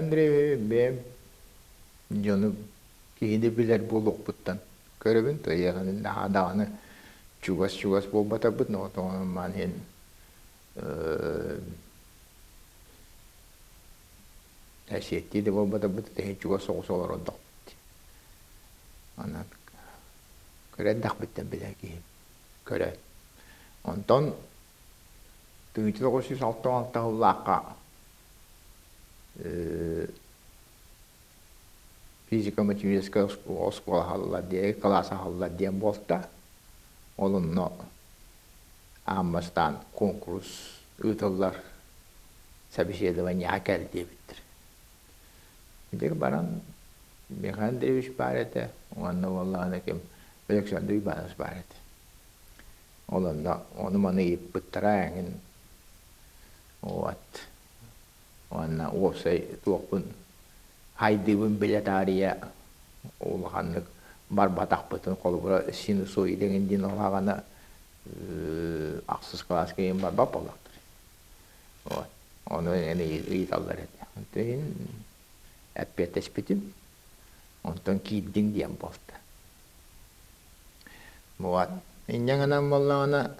Андреевич бем жону киһини билер булукпуттан. Көрөбүн тоягын даганы чугас болбатабыт но тоңан хен әсетти де болбатабыт тен чугас соғысолар оддок. Ана көрәддак биттен билер киһин. Көрә. Онтон 1966 жыллакка физико-математическая школа халла де класса халла дем болта. Олунно аммастан конкурс ытыллар собеседование акел дебиттер. Бир баран Михаил Андреевич барете, онна валланы кем Александр Иванович барете. Олунно оны маны иппыттараңын. Вот. Онна опсай туопун хайдыбын билетария олганнык бар батакпытын колубура синусоид деген дин олагана аксыз класс кейін бар бапалактыр. Вот. Оны эне ыйталдар эти. Тен әппетеспитим. Онтон кийдин диен болду. Вот. Иннеңанан боллагана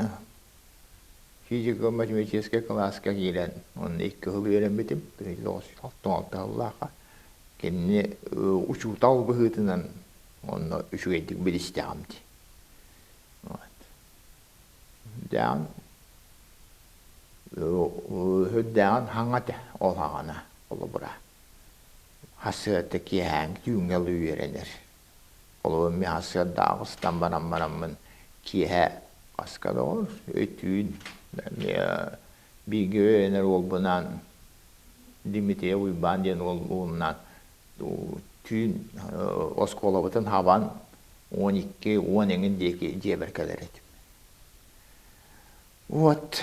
физико-математический класска кийлен. Он 2 жыл үйренбетим. 1966 жыллакка. Кенне учутал быһытынан онно үшүгейдик билистеамди. Вот. Дан хөддан хангате олхагана олубура. Хасыты киһәң түңгел үйренер. Олу ми хасыт дагыстан бараммын киһә аскадор өтүн биге үйренер олбунан Дмитрий Уйбанден олбунан түйін осколабытын хабан 12-10-ңіндегі жебіркелер етіп. Вот.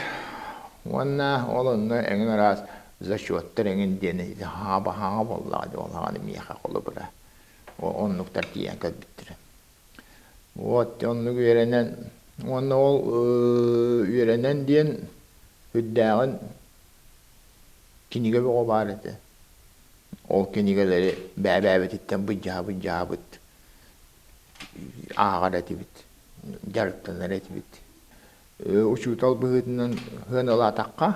Онна олынны әңін арас зачеттер әңіндені хаба болады олағаны мияқа қолы бұра. Оннықтар кейін кәлбіттірі. Вот. Онны ол үйренен дейін хүддәғын кинеге бұғы бар еді. Ол кенигелери бәбәбеттен бұджабыт ағар әтібіт, жарықтанар әтібіт. Учутал бұғытынан ғынала таққа,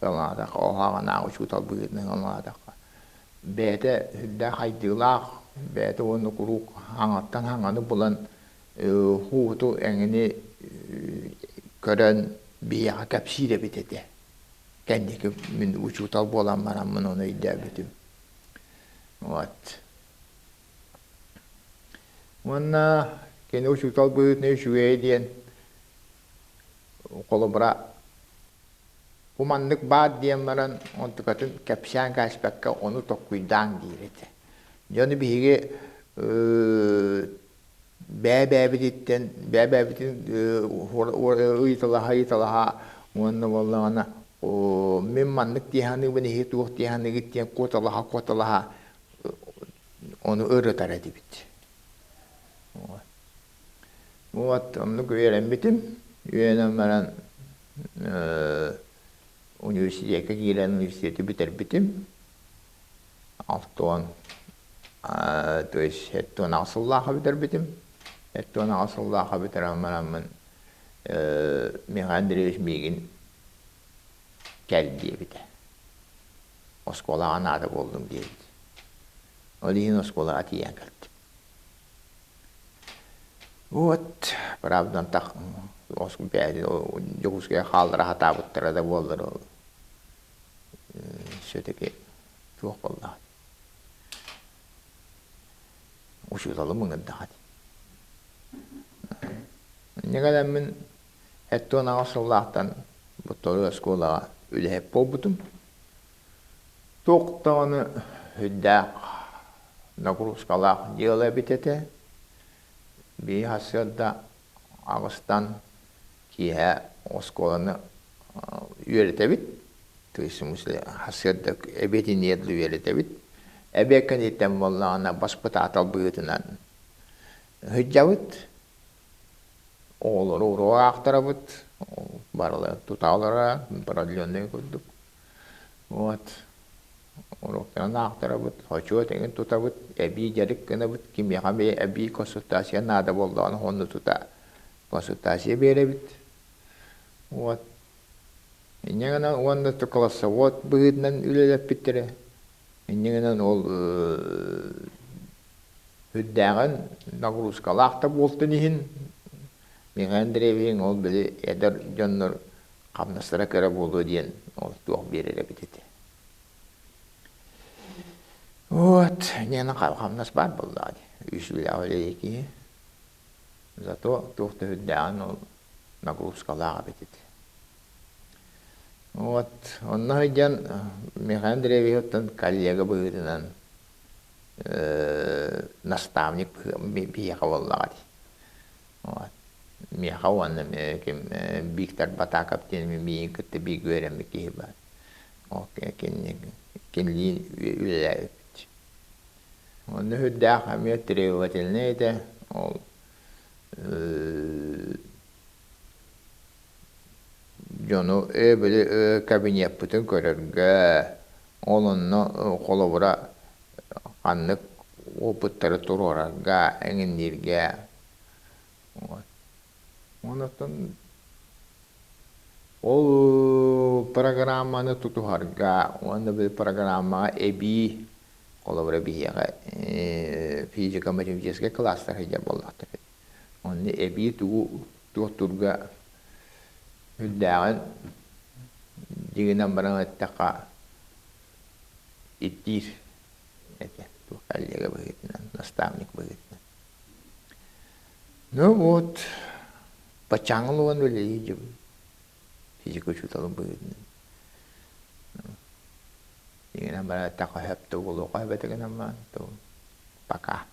оғағана учутал бұғытынан ғынала таққа. Бәді хүдді қайдығылақ, бәді оны құруқ аңаттан аңаны бұлан хуғыту әңіні көрін бияға кәпсире бітеді. Кәндегі мен учутал болан марамын оны үйді бітім. Вот. Онна кені учутал бұғытны үшуге дейін қолыбыра бұмандық бад дейін баран онтықатын кәпсиян кәспәкке оны тоққүйдан дейреті. Жоны бігі бәбәбітін ұйтылаға онны болағына мен мандық дейханы бұны хетуық дейханы гіттен қотылаға onu öğreter edibit. Вот, onu öğrenmedim. Öğrenmeden üniversiteye giren üniversiteti bitirbitim. Altın, то есть это насыллаха bitirbitim. Это насыллаха bitiremem Михаил Андреевич Мигин geldi bite. O skola anada oldum diye. Один оскола атиян калды. Вот, правда, так бәді жүгізге қалдыра хатабыттыра да болдыр. Сөйтеке жоқ болды. Ушудалы мұңында қады. Негаден мен әттуан ағасыллақтан бұттары осколаға үләйіп болбытым. Тоқтағаны хүддәқ нагрузкалах делая битете би хасыда Ağustan киһә осколаны үйрәтәбит. То есть смысле хасыда эбетинетле үйрәтәбит. Әбәкән иттән боллана баспыта атал быйтынан. Хыҗҗавит. Олар уруа актарабыт. Барлы туталара определенный курдук. Вот. Oroktan aktara bud, hoço tegen tuta bud, ebi jarik kena bud, kim yakame ebi konsultasiya nada boldu onu honnu tuta. Konsultasiya bere bit. Вот. Иннегенен онда тукласа, вот быгытнан үлелеп биттере. Иннегенен ол хүддәгән нагрузкалакта болты нихин. Михандревин ол биле эдер жоннор камнастыра кера болду диен ол туак берере битете. Вот, нена камнас бар болду ди. Үч биле алеки. Зато туакта хүддәгән ол нагрузкалага битете. Вот, он найден Михандреви оттан коллега быгытынан наставник бияка боллагади. Вот. Мияка онна ким Виктор Батаков тени миин кытты биг берем ки бар. Окей, кинли үләйт. Он хүддә хамет тревательнейде, ол Жону böyle kabinet bütün körerge onunla kolabora anlık o pıttarı turarga engindirge ondan o programını tutuharga onda bir programa ebi kolabora bir ya fizika matematik klaslar hece bollattı onu ebi tuturga Hüddağın diginen bana ettaka ittir. Bu kalliye bagitna, nastavnik bagitna. No вот пачангл он величим. Физику чуталу bagitna. Diginen bana ettaka hep to bulu kaybetegen ama to paka.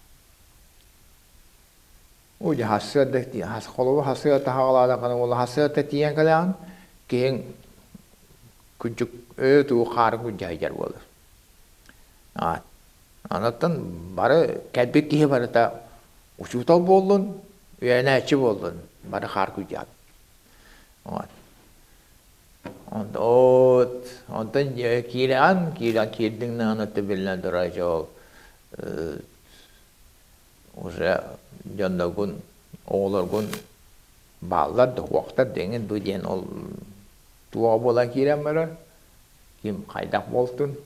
O ya hasret de has kolu hasret hağalada kana ol hasret tiyan kalan ken küçük tu khar ku jayjar bol. Anatan bare kelbek ki barata uçutal boldun yanaçı boldun bare khar ku jat. Ondan kiran kirdin anatı bilen daraja уже жандагун оолоргун баллар да вакытта деген дүден ол туа бола киремер ким кайдак болтун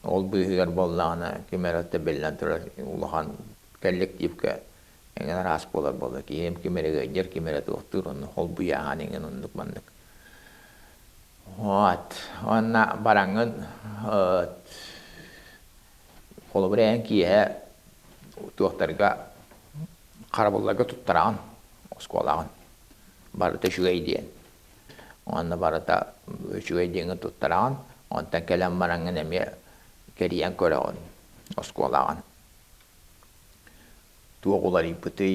ол быгыр боллана кимерате беллен тура улахан коллективке эген рас болар бола ким кимереге жер кимерете октурун ол буя анеген ундук мандык вот анна бараңын Kolobren kiye tuğtarga karabollaga tuttaran oskolagan barata şugay diyen onda barata şugay diyen tuttaran ondan kelam marangın emi keriyen koragon oskolagan tuğular ipıtı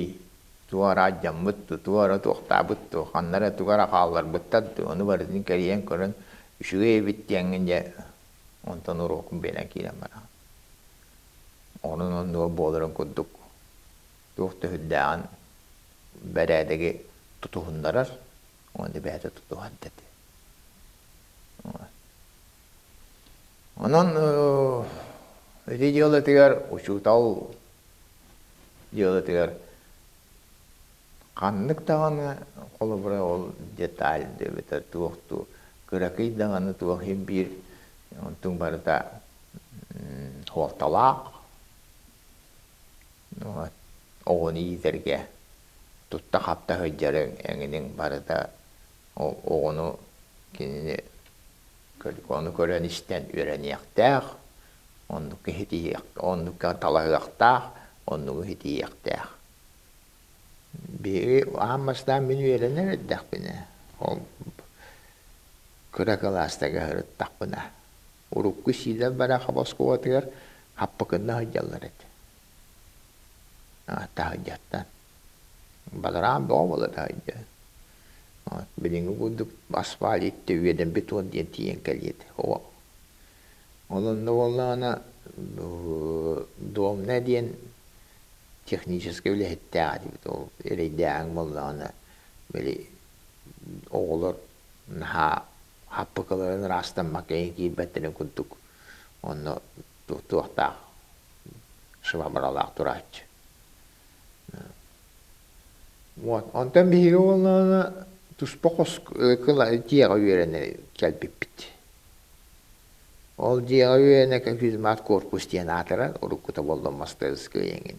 tuğara jammıttı tuğara tuğtabıttı kanlara tuğara kallar bıttattı onu barıdın keriyen koran şugay bittiyengince ondan urokun bena kiyen marang onun da boğduran kuduk. Tuğtu hüddağın beredeki tutuhundarar. Onu da beyde tutuhan dedi. Onun öte diyorlar diyor, uçutal diyorlar diyor. Kanlık dağını kolu buraya ol detay de tuğtu. Kırakı dağını tuğayım bir onun barıda hortalak. Oğunu izerge tutta kapta hıccarın enginin barıda oğunu kendini onu gören işten öğreniyektek onu hediye onu talayaktek onu hediyektek bir amasdan beni öğrenir edek bine o kırakalastıga hırıttak bine urukku sida bara kabasko atıyor happakında hıccarlar et tahajjatan balaram doğmalı tahajjat bilingu kuduk asfal itti üyeden beton diyen tiyen kaliyet o onun da vallahi doğum ne diyen технически үлэхиттээ адибит ол элейдээн боллаана били оголор наха Hapпыкаларын растан макейн кийбәттен кунтук. Онно туохта швабралаах тураач. Вот, онтан биһиги боллаана туспохос кыла тиэга үйренне келбиппит. Ол тиэга үйренне физмат корпус тиэн атара уруккута болдон мастерская еңин.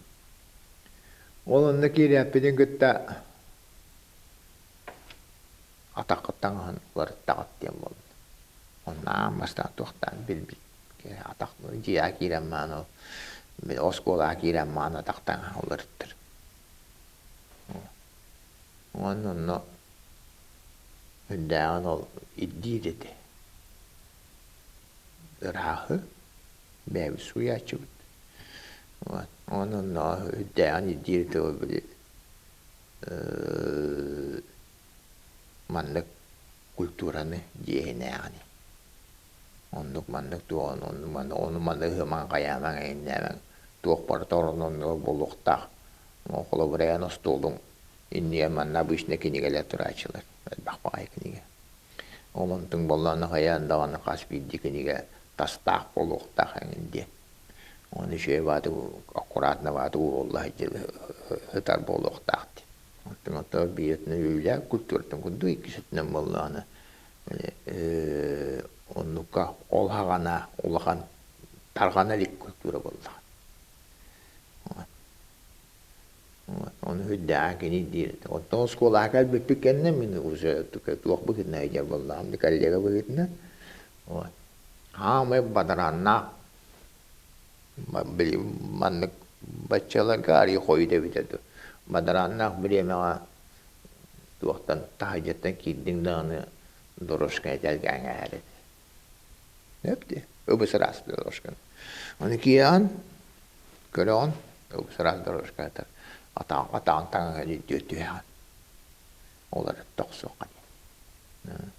Ол онна кириэппитин кытта атаққыттан ларыттағат тиэн болду. Онна мастан туохтан билбит. Атақ тиэга киреммаано оскола киреммаано атақтан ларыттыр. Онно хүндәгән ол иддиреде. Рахы бәбі суя чүбіт. Онно хүндәгән иддиреде ол білі манлык культураны дейіне ағаны. Ондық манлык туған, оны манлык хыман қаяман әйіндәмән. Туық бар торынын болуқтақ. Оқылы бұраян остолдың инния манна бышна кинигеле турачылар. Бақпағай киниге. Олонтың болланы қаяндағаны қаспидді киниге тастақ болуқтақ әңінде. Оны шөй баты, аккуратны баты Аллах хытар болуқтақты. Оттың бейетіні өйлі күлтүртін күнді икісітінен болланы. Оннуқа олғағана, олған тарғана лик күлтүрі боллаған. Он хүддән кини дир. Оттон скола акал бипикенне мен уже тук бигне я болла. Ам дикаллега бигне. Вот. Мы бадаранна. Били маннык баччалар гари хойде битеді. Бадаранна биреме туктан тахажеттен киддин даны дорошка этелген әрет. Непти? Өбүсрас дорошка. Оны киян көрөн өбүсрас дорошка этер. Атаан таңға дөтөйән. Олар тоқсоқ қане.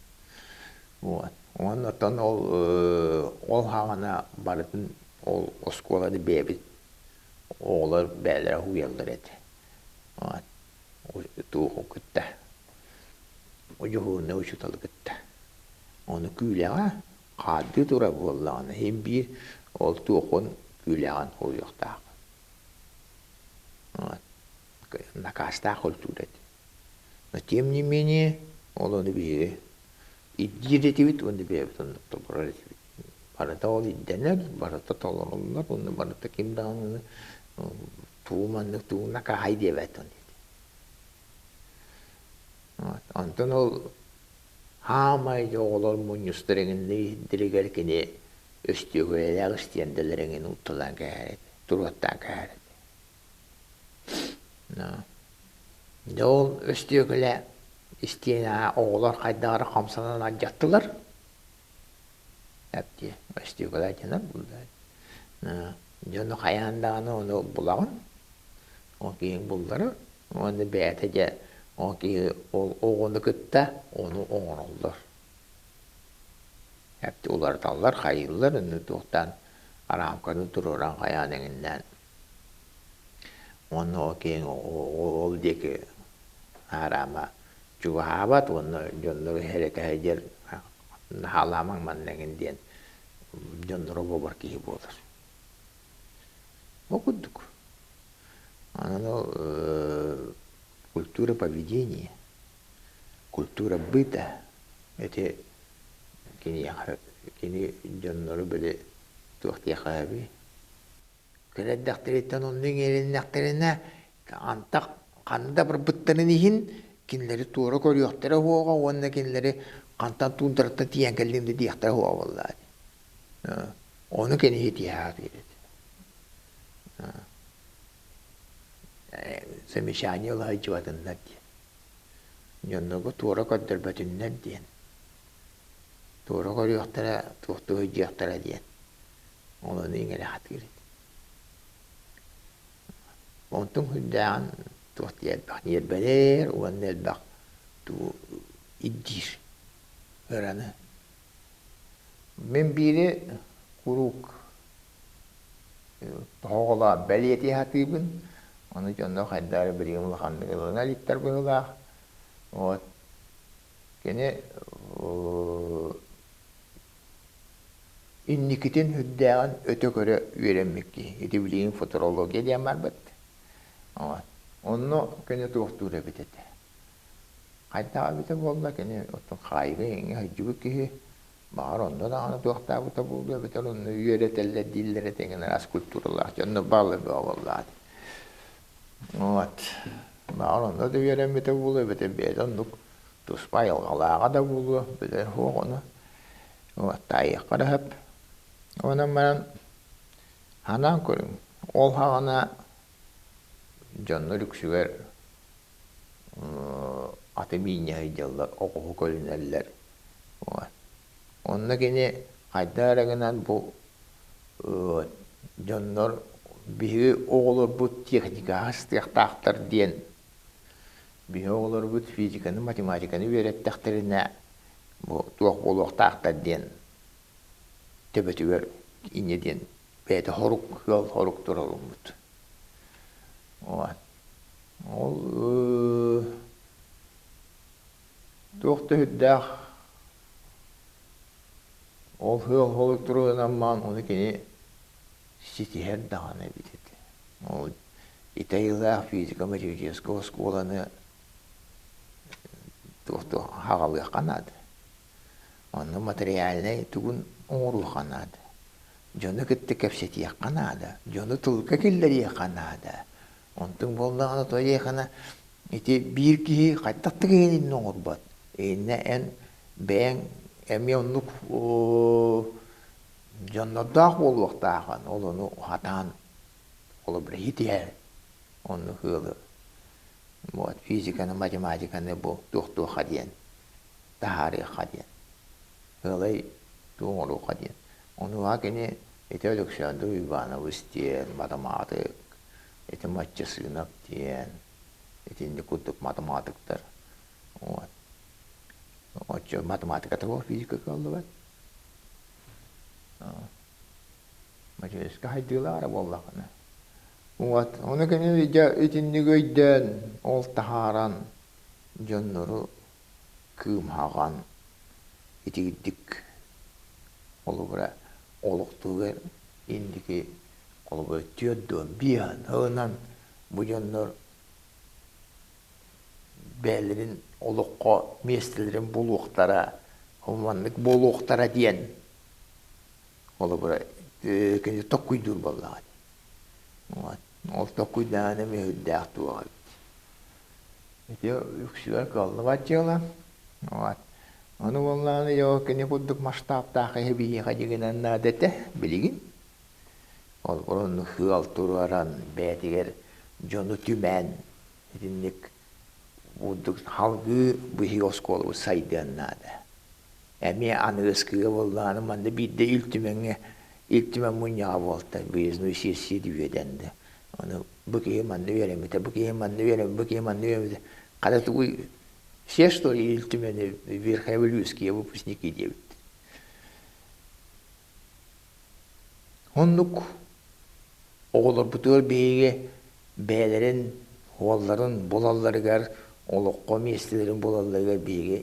Вот. Оннан ол хағана барытын ол осколады бәбіт. Олар бәлері хуялдар еді. Туғын күтті. O'juhurna uçutalı gitti. Onu küleğe kaddi dura bollağını hem bir oltuğun küleğen oluyordu. Nakasta kulturet. Тем не менее, он bir iddiretivit onu bir toprak. Barata ol iddener, barata tolanlar, onu barata kimdan tuğmanlık tuğuna kahaydi evet onu. Anton ol hamay oğlar munyuslarının diregerkini östüğüyle isteyenlerin utulan gayret, turuttan gayret. Yol östüğüyle isteyen oğlar haydarı hamsanan acattılar. Hepti östüğüyle canım bunlar. Canı hayandağını onu bulağın. O kiyin bulları. Onu beytece o ki onu kıtta onu oğruldur. Hepti ular dallar hayırlar. Onu tuğtan aramkanı dururan hayaneninden. Onu o kiyin oldaki harama cuhabat onu canları hereke hecer halaman mannenginden canları bobar ki olur. Okuduk. Оно культура поведения, культура быта. Это кини жаннары были тухтяхаби. Когда докторитан он нигерин докторина антак канда бір быттарын ихин кинлери тура көрүяктара хуага онна кинлери кантан тунтарта тиян келдимди дияктара хуага боллади. Оны кини хитияби. Замечание лайчватын надди. Нённого тура каддербатин наддиен. Тура корюхтара тухту хижяхтара диен. Оны ингеле хатгирит. Онтун хүддаан тухтият бахниет белер, уаннел бах ту иддир. Өраны. Мен бири курук тоғыла бәлети хатыбын. Onu canlı haydar bir yıllık anlıklarına litler böyle. O gene инникитин хүддәгән өтө көрө үереммекки. Ити билеген футурология диэн барбыт. Онно кене туохтуура битете. Кайдаа бите болла кене оттон хайгы эңе хайжубу кихи бар онно да аны туохтаа бута болду битер онно үеретелле диллере теңен рас культуралар жонно балы боллар. Бар онно да үереммете болду бите бедон дук туспай алгалаага да болду битер хоогону. Тайя карахып. Онан баран ханан көрүң. Ол хагана жонно рүксүгер аты миньяй жаллар окуу көлүнеллер. Онна кене кайдарагынан бу жоннор биги оголор бут техника астыктактар диен. Биги оголор бут физиканы, математиканы үйрөттөктөрүнө бу туок болуктактар диен. Төбөтүгөр инеден бэте хорук туралымбыт. Ол туокта хүддах ол хорук туралынан ман оны кене ситихер дагана битет. Ол итайлах физика математического школаны туокта хагалга канады. Оны материальный тугун оңору канады. Жоны кытты кепсетия канады. Жоны тылка келлери канады. Онтың болдағаны той ехана ити бир кихи кайттакты кейнин оңорбат. Эйне эн бэң эми оннук жоннордаах болуактааган. Ол ону хатаан олу бір хитиер. Онну хылы. Физиканы, математиканы бу тухту хадиен. Тахари хадиен. Хылай туңору хадиен. Onu hakene Alexander Ivanovic diyen matematik, matça sığınak diyen, ne kutluk matematikler. Matça matematik atı fizika kaldı var. Matça eski haydiler vallahi. Onu kene etinni göyden ol taharan jonnoru kım hagan eti gittik. Olubra oluktuğer indiki olubra tiyodon biyan hınan bu jonlar bellerin olukka mestelerin buluqtara humanlık buluqtara diyen olubra kendi tokkuydur vallahi. Ol tokkuydanı mehüddağ tuğal. Yüksüler kaldı batçılar. Onu vallahi yok ki ne kuduk mashtapta hebi hadigenan nadete bilgin. Ol onun hıyal turaran betiger jonu tümen dinlik kuduk halgı bu hiyoskol bu saydan nada. Emi anıskı vallahi manda bir de iltümen munya volta biznu sesi diyedendi. Onu bu ki manda veremete bu ki manda veremete kada tu все, что ильтумene верховлюские выпускники делают. Онлук оğullar bütün beyge beylerin, oğulların, bolallarıgar, olukko meslerin bolallarıgar beyge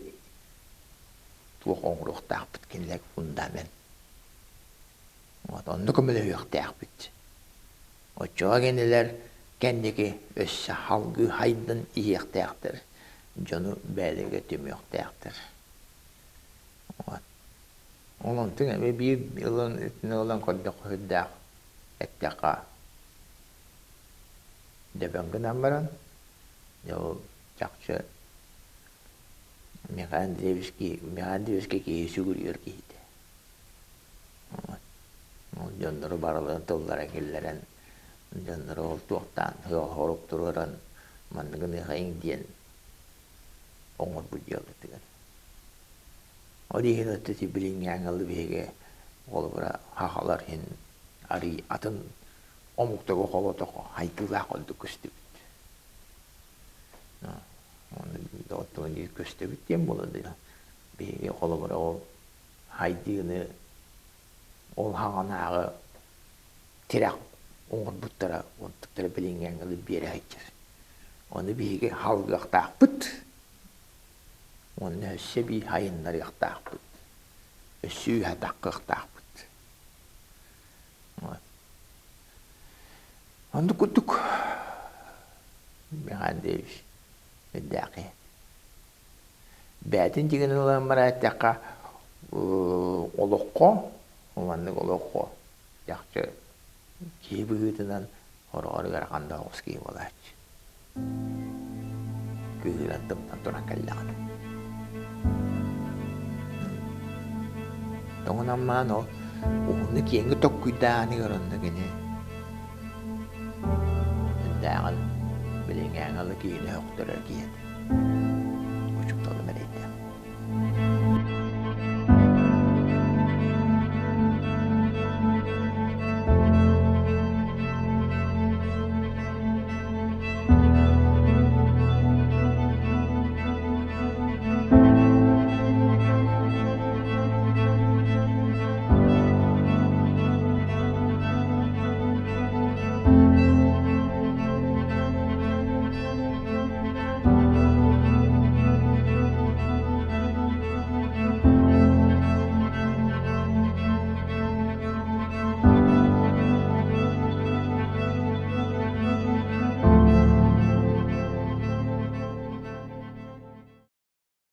tuğ oğuluk tağpıt kendiler fundament. Onluk ömüle yok tağpıt. O çoğa kendiler kendiki össe halgı haydın iyek tağpıtır. Jonu bälige tümöktäkdir. Onun tüne bir yılın üstüne olan kodda hüddaq etteqa. Debengden baran. Yo çaqçı Mihandevski ki suguriyor ki. Jonları baralığın tollara gilleren jonları ol tuqtan horup dururan mandığını hayın diyen onur bu yıldır. O diye ötesi bilin yangalı bege olubra haqalar hin ari atın omukta qoqolo toqo haytıla qoldu küstübüt. Onu doğduğun diye küstübüt diyen boladı. Bege olubra o haydığını ol haqanağı tirak onur buttara ontuklara bilin yangalı bir yere haytır. Onu bege halgıqtaq bıt Onu hösse bir hayınları yaqtaqpıt. Össüy hataqqı yaqtaqpıt. Onu kutuk. Ben deyiş. Medaqi. Bätin digen olan barataqqa oloqqo, omandı oloqqo. Yaxşı kebüğütünden hor garaqanda oski bolach. Küürandım tantura kallan. Tongan mano, onu kiengi tokkudaani garonda gene. Dağın bilingangalı kiyini hokturar kiyet. Uçuk tolu meleydi.